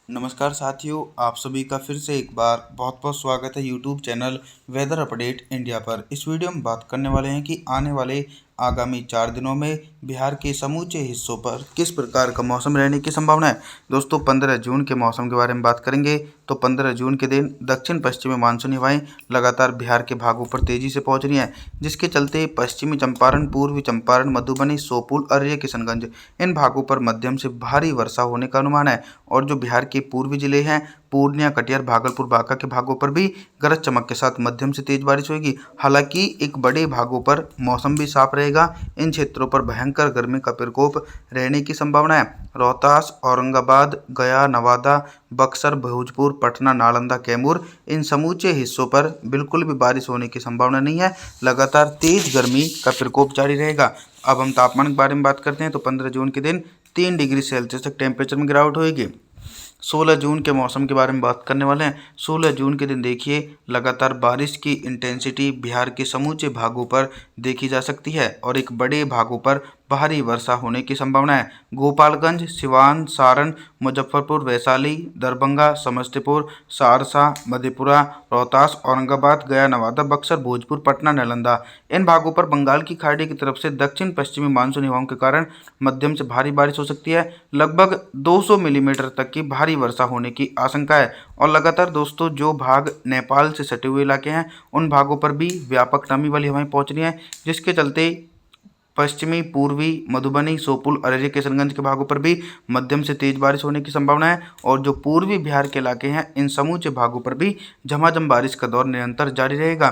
नमस्कार साथियों, आप सभी का फिर से एक बार बहुत बहुत स्वागत है YouTube channel weather update India पर। इस वीडियो में बात करने वाले हैं कि आने वाले आगामी 4 दिनों में बिहार के समूचे हिस्सों पर किस प्रकार का मौसम रहने की संभावना है। दोस्तों 15 जून के मौसम के बारे में बात करेंगे तो 15 जून के दिन दक्षिण पश्चिमी मानसूनी हवाएं लगातार बिहार के भागों पर तेजी से पहुंच रही हैं, जिसके चलते पश्चिमी चंपारण, पूर्वी चंपारण, मधुबनी, शोपुर, अररिया, किशनगंज इन भागों पर मध्यम से भारी वर्षा होने का अनुमान है। और जो बिहार के पूर्वी जिले हैं पूर्णिया, कटिहार, भागलपुर, बांका के भागों पर भी गरज चमक के साथ मध्यम से तेज बारिश होगी। हालांकि एक बड़े भागों पर मौसम भी साफ रहेगा। इन क्षेत्रों पर भयंकर गर्मी का प्रकोप रहने की संभावना है। रोहतास, औरंगाबाद, गया, नवादा, बक्सर, भोजपुर, पटना, नालंदा, कैमूर इन समूचे हिस्सों पर बिल्कुल भी बारिश होने की संभावना नहीं है। लगातार तेज गर्मी का प्रकोप जारी रहेगा। अब हम तापमान के बारे में बात करते हैं तो 15 जून के दिन 3 डिग्री सेल्सियस तक टेम्परेचर में गिरावट होगी। 16 जून के मौसम के बारे में बात करने वाले हैं। 16 जून के दिन देखिए लगातार बारिश की इंटेंसिटी बिहार के समूचे भागों पर देखी जा सकती है और एक बड़े भागों पर भारी वर्षा होने की संभावना है। गोपालगंज, सिवान, सारण, मुजफ्फरपुर, वैशाली, दरभंगा, समस्तीपुर, सहरसा, मधेपुरा, रोहतास, औरंगाबाद, गया, नवादा, बक्सर, भोजपुर, पटना, नालंदा इन भागों पर बंगाल की खाड़ी की तरफ से दक्षिण पश्चिमी मानसूनी हवाओं के कारण मध्यम से भारी बारिश हो सकती है। लगभग 200 मिलीमीटर तक की भारी वर्षा होने की आशंका है। और लगातार दोस्तों जो भाग नेपाल से सटे हुए इलाके हैं उन भागों पर भी व्यापक नमी वाली हवाएं पहुंच रही हैं, जिसके चलते पश्चिमी, पूर्वी, मधुबनी, शोपुर, अररिया, किशनगंज के भागों पर भी मध्यम से तेज बारिश होने की संभावना है। और जो पूर्वी बिहार के इलाके हैं इन समूचे भागों पर भी झमाझम बारिश का दौर निरंतर जारी रहेगा।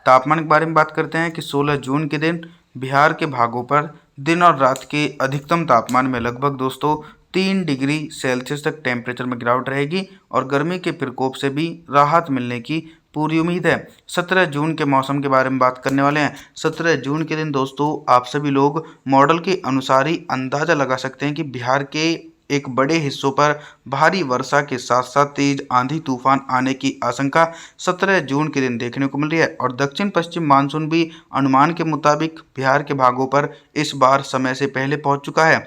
तापमान के बारे में बात करते हैं कि 16 जून के दिन बिहार के भागों पर दिन और रात के अधिकतम तापमान में लगभग दोस्तों 3 डिग्री सेल्सियस तक टेम्परेचर में गिरावट रहेगी और गर्मी के प्रकोप से भी राहत मिलने की पूरी उम्मीद है। 17 जून के मौसम के बारे में बात करने वाले हैं। 17 जून के दिन दोस्तों आप सभी लोग मॉडल के अनुसार ही अंदाजा लगा सकते हैं कि बिहार के एक बड़े हिस्सों पर भारी वर्षा के साथ साथ तेज आंधी तूफान आने की आशंका 17 जून के दिन देखने को मिल रही है। और दक्षिण पश्चिम मानसून भी अनुमान के मुताबिक बिहार के भागों पर इस बार समय से पहले पहुंच चुका है,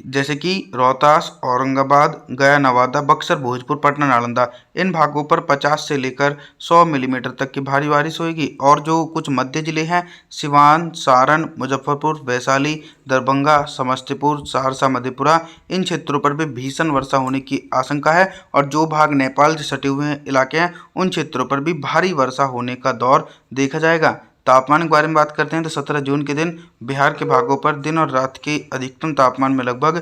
जैसे कि रोहतास, औरंगाबाद, गया, नवादा, बक्सर, भोजपुर, पटना, नालंदा इन भागों पर 50 से लेकर 100 मिलीमीटर तक की भारी बारिश होगी। और जो कुछ मध्य जिले हैं सिवान, सारण, मुजफ्फरपुर, वैशाली, दरभंगा, समस्तीपुर, सहरसा, मधेपुरा इन क्षेत्रों पर भी भीषण वर्षा होने की आशंका है। और जो भाग नेपाल से सटे हुए इलाके हैं उन क्षेत्रों पर भी भारी वर्षा होने का दौर देखा जाएगा। तापमान के बारे में बात करते हैं तो 17 जून के दिन बिहार के भागों पर दिन और रात के अधिकतम तापमान में लगभग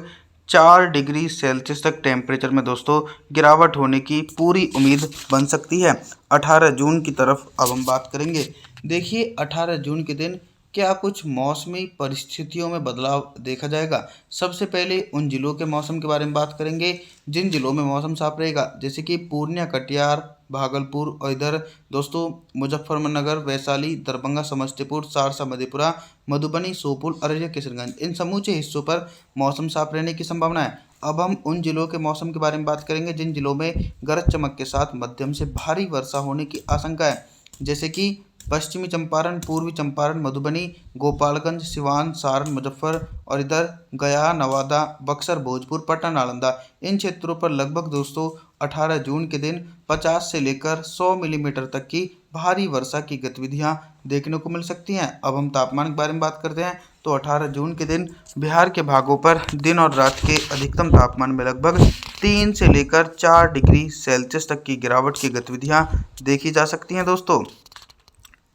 4 डिग्री सेल्सियस तक टेम्परेचर में दोस्तों गिरावट होने की पूरी उम्मीद बन सकती है। 18 जून की तरफ अब हम बात करेंगे। देखिए 18 जून के दिन क्या कुछ मौसमी परिस्थितियों में बदलाव देखा जाएगा। सबसे पहले उन जिलों के मौसम के बारे में बात करेंगे जिन जिलों में मौसम साफ रहेगा, जैसे कि पूर्णिया, कटिहार, भागलपुर और इधर दोस्तों मुजफ्फरनगर, वैशाली, दरभंगा, समस्तीपुर, सहरसा, मधेपुरा, मधुबनी, शोपुर, अररिया, किशनगंज इन समूचे हिस्सों पर मौसम साफ रहने की संभावना है। अब हम उन जिलों के मौसम के बारे में बात करेंगे जिन जिलों में गरज चमक के साथ मध्यम से भारी वर्षा होने की आशंका है, जैसे कि पश्चिमी चंपारण, पूर्वी चंपारण, मधुबनी, गोपालगंज, सिवान, सारण, मुजफ्फर और इधर गया, नवादा, बक्सर, भोजपुर, पटना, नालंदा इन क्षेत्रों पर लगभग दोस्तों 18 जून के दिन 50 से लेकर 100 मिलीमीटर तक की भारी वर्षा की गतिविधियां देखने को मिल सकती हैं। अब हम तापमान के बारे में बात करते हैं तो 18 जून के दिन बिहार के भागों पर दिन और रात के अधिकतम तापमान में लगभग 3 से लेकर 4 डिग्री सेल्सियस तक की गिरावट की गतिविधियां देखी जा सकती हैं दोस्तों।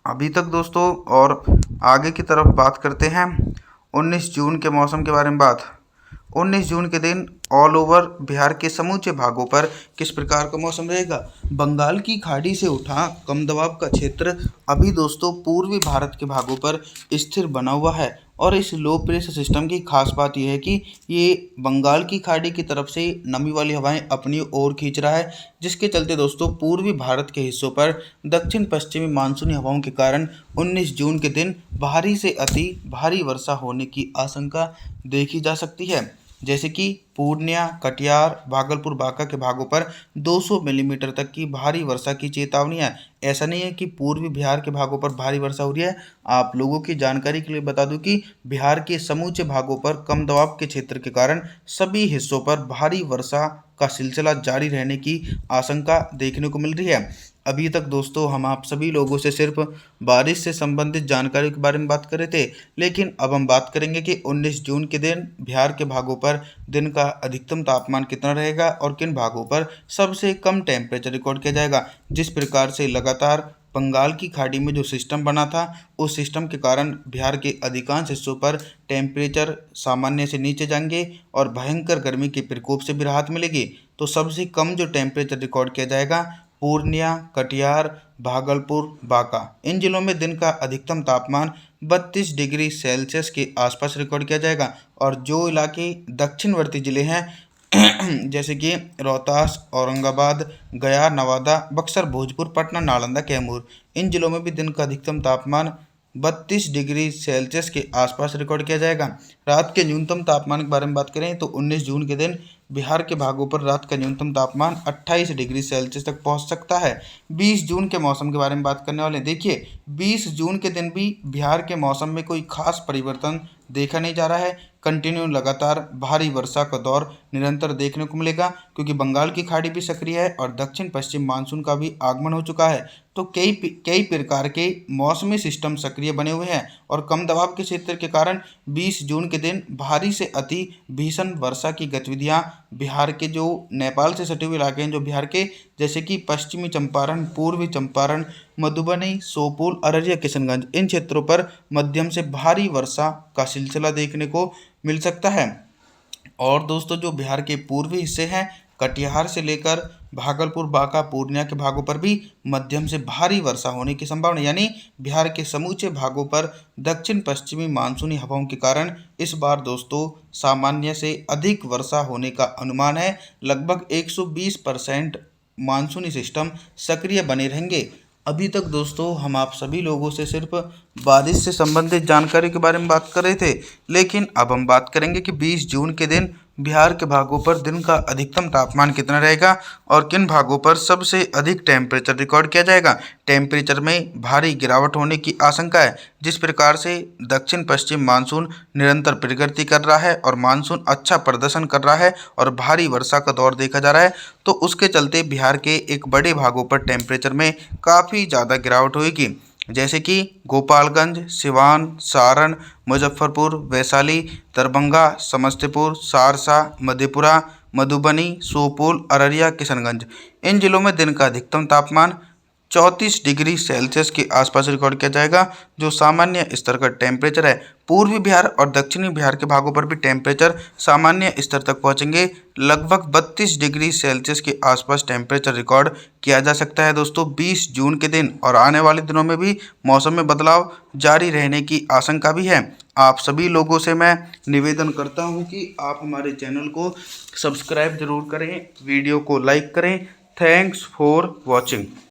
अभी तक दोस्तों और आगे की तरफ बात करते हैं 19 जून के मौसम के बारे में बात। 19 जून के दिन ऑल ओवर बिहार के समूचे भागों पर किस प्रकार का मौसम रहेगा। बंगाल की खाड़ी से उठा कम दबाव का क्षेत्र अभी दोस्तों पूर्वी भारत के भागों पर स्थिर बना हुआ है। और इस लो प्रेशर सिस्टम की खास बात यह है कि ये बंगाल की खाड़ी की तरफ से नमी वाली हवाएं अपनी ओर खींच रहा है, जिसके चलते दोस्तों पूर्वी भारत के हिस्सों पर दक्षिण पश्चिमी मानसूनी हवाओं के कारण 19 जून के दिन भारी से अति भारी वर्षा होने की आशंका देखी जा सकती है, जैसे कि पूर्णिया, कटिहार, भागलपुर, बांका के भागों पर 200 मिलीमीटर तक की भारी वर्षा की चेतावनी है। ऐसा नहीं है कि पूर्वी बिहार के भागों पर भारी वर्षा हो रही है। आप लोगों की जानकारी के लिए बता दूं कि बिहार के समूचे भागों पर कम दबाव के क्षेत्र के कारण सभी हिस्सों पर भारी वर्षा का सिलसिला जारी रहने की आशंका देखने को मिल रही है। अभी तक दोस्तों हम आप सभी लोगों से सिर्फ बारिश से संबंधित जानकारी के बारे में बात कर रहे थे, लेकिन अब हम बात करेंगे कि 19 जून के दिन बिहार के भागों पर दिन का अधिकतम तापमान कितना रहेगा और किन भागों पर सबसे कम टेम्परेचर रिकॉर्ड किया जाएगा। जिस प्रकार से लगातार बंगाल की खाड़ी में जो सिस्टम बना था, उस सिस्टम के कारण बिहार के अधिकांश हिस्सों पर टेम्परेचर सामान्य से नीचे जाएंगे और भयंकर गर्मी के प्रकोप से भी राहत मिलेगी। तो सबसे कम जो टेम्परेचर रिकॉर्ड किया जाएगा, पूर्णिया, कटिहार, भागलपुर, बांका, इन जिलों में दिन का अधिकतम तापमान 32 डिग्री सेल्सियस के आसपास रिकॉर्ड किया जाएगा। और जो इलाके दक्षिणवर्ती जिले हैं जैसे कि रोहतास, औरंगाबाद, गया, नवादा, बक्सर, भोजपुर, पटना, नालंदा, कैमूर, इन जिलों में भी दिन का अधिकतम तापमान 32 डिग्री सेल्सियस के आसपास रिकॉर्ड किया जाएगा। रात के न्यूनतम तापमान के बारे में बात करें तो 19 जून के दिन बिहार के भागों पर रात का न्यूनतम तापमान 28 डिग्री सेल्सियस तक पहुंच सकता है। 20 जून के मौसम के बारे में बात करने वाले हैं। देखिए, 20 जून के दिन भी बिहार के मौसम में कोई खास परिवर्तन देखा नहीं जा रहा है। कंटिन्यू लगातार भारी वर्षा का दौर निरंतर देखने को मिलेगा, क्योंकि बंगाल की खाड़ी भी सक्रिय है और दक्षिण पश्चिम मानसून का भी आगमन हो चुका है। तो कई प्रकार के मौसमी सिस्टम सक्रिय बने हुए हैं और कम दबाव के क्षेत्र के कारण 20 जून के दिन भारी से अति भीषण वर्षा की गतिविधियां बिहार के जो नेपाल से सटे हुए इलाके हैं, जो बिहार के जैसे कि पश्चिमी चंपारण, पूर्वी चंपारण, मधुबनी, सोपोल, अररिया, किशनगंज, इन क्षेत्रों पर मध्यम से भारी वर्षा का सिलसिला देखने को मिल सकता है। और दोस्तों, जो बिहार के पूर्वी हिस्से हैं, कटिहार से लेकर भागलपुर, बांका, पूर्णिया के भागों पर भी मध्यम से भारी वर्षा होने की संभावना, यानी बिहार के समूचे भागों पर दक्षिण पश्चिमी मानसूनी हवाओं के कारण इस बार दोस्तों सामान्य से अधिक वर्षा होने का अनुमान है। लगभग 120% मानसूनी सिस्टम सक्रिय बने रहेंगे। अभी तक दोस्तों हम आप सभी लोगों से सिर्फ बारिश से संबंधित जानकारी के बारे में बात कर रहे थे, लेकिन अब हम बात करेंगे कि 20 जून के दिन बिहार के भागों पर दिन का अधिकतम तापमान कितना रहेगा और किन भागों पर सबसे अधिक टेम्परेचर रिकॉर्ड किया जाएगा। टेम्परेचर में भारी गिरावट होने की आशंका है। जिस प्रकार से दक्षिण पश्चिम मानसून निरंतर प्रगति कर रहा है और मानसून अच्छा प्रदर्शन कर रहा है और भारी वर्षा का दौर देखा जा रहा है, तो उसके चलते बिहार के एक बड़े भागों पर टेम्परेचर में काफ़ी ज़्यादा गिरावट होगी, जैसे कि गोपालगंज, सिवान, सारण, मुजफ्फरपुर, वैशाली, दरभंगा, समस्तीपुर, सहरसा, मधेपुरा, मधुबनी, सुपौल, अररिया, किशनगंज, इन जिलों में दिन का अधिकतम तापमान 34 डिग्री सेल्सियस के आसपास रिकॉर्ड किया जाएगा, जो सामान्य स्तर का टेम्परेचर है। पूर्वी बिहार और दक्षिणी बिहार के भागों पर भी टेम्परेचर सामान्य स्तर तक पहुंचेंगे। लगभग 32 डिग्री सेल्सियस के आसपास टेम्परेचर रिकॉर्ड किया जा सकता है दोस्तों 20 जून के दिन। और आने वाले दिनों में भी मौसम में बदलाव जारी रहने की आशंका भी है। आप सभी लोगों से मैं निवेदन करता हूं कि आप हमारे चैनल को सब्सक्राइब जरूर करें, वीडियो को लाइक करें। Thanks for watching.